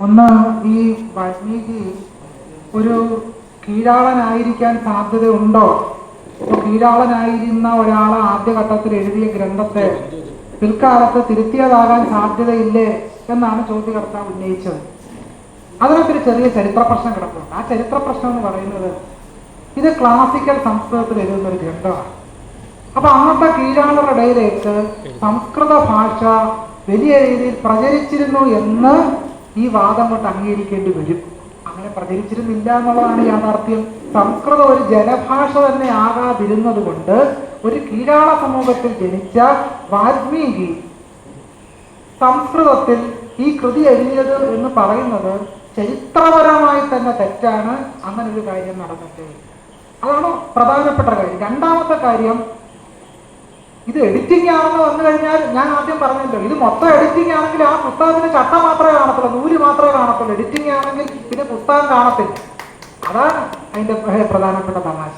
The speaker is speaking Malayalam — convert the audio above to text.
ഒന്ന്, ഈ വാൽമീകി ഒരു കീഴാളനായിരിക്കാൻ സാധ്യതയുണ്ടോ? കീഴാളനായിരുന്ന ഒരാൾ ആദ്യഘട്ടത്തിൽ എഴുതിയ ഗ്രന്ഥത്തെ പിൽക്കാലത്ത് തിരുത്തിയതാകാൻ സാധ്യതയില്ലേ എന്നാണ് ചോദ്യകർത്താവ് ഉന്നയിച്ചത്. അതിനകത്തൊരു ചെറിയ ചരിത്ര പ്രശ്നം കിടപ്പുണ്ട്. ആ ചരിത്ര പ്രശ്നം എന്ന് പറയുന്നത്, ഇത് ക്ലാസിക്കൽ സംസ്കൃതത്തിൽ എഴുതുന്ന ഒരു ഗ്രന്ഥമാണ്. അപ്പൊ അന്നത്തെ കീഴാളരുടെ ഇടയിലേക്ക് സംസ്കൃത ഭാഷ വലിയ രീതിയിൽ പ്രചരിച്ചിരുന്നു എന്ന് ഈ വാദം കൊണ്ട് അംഗീകരിക്കേണ്ടി വരും. അങ്ങനെ പ്രചരിച്ചിരുന്നില്ല എന്നുള്ളതാണ് യാഥാർത്ഥ്യം. സംസ്കൃതം ഒരു ജനഭാഷ തന്നെ ആകാതിരുന്നത് കൊണ്ട് ഒരു കീഴാള സമൂഹത്തിൽ ജനിച്ച വാൽമീകി സംസ്കൃതത്തിൽ ഈ കൃതി എഴുതിയത് എന്ന് പറയുന്നത് ചരിത്രപരമായി തന്നെ തെറ്റാണ്. അങ്ങനെ ഒരു കാര്യം നടന്നിട്ട് അതാണ് പ്രധാനപ്പെട്ട കാര്യം. രണ്ടാമത്തെ കാര്യം, ഇത് എഡിറ്റിംഗ് ആണെന്ന് വന്നു കഴിഞ്ഞാൽ, ഞാൻ ആദ്യം പറഞ്ഞല്ലോ, ഇത് മൊത്തം എഡിറ്റിംഗ് ആണെങ്കിൽ ആ പുസ്തകത്തിന് ചട്ട മാത്രമേ കാണത്തുള്ളൂ, നൂല് മാത്രമേ കാണത്തുള്ളൂ. എഡിറ്റിംഗ് ആണെങ്കിൽ പിന്നെ പുസ്തകം കാണത്തില്ല. അതാണ് അതിന്റെ പ്രധാനപ്പെട്ട തമാശ.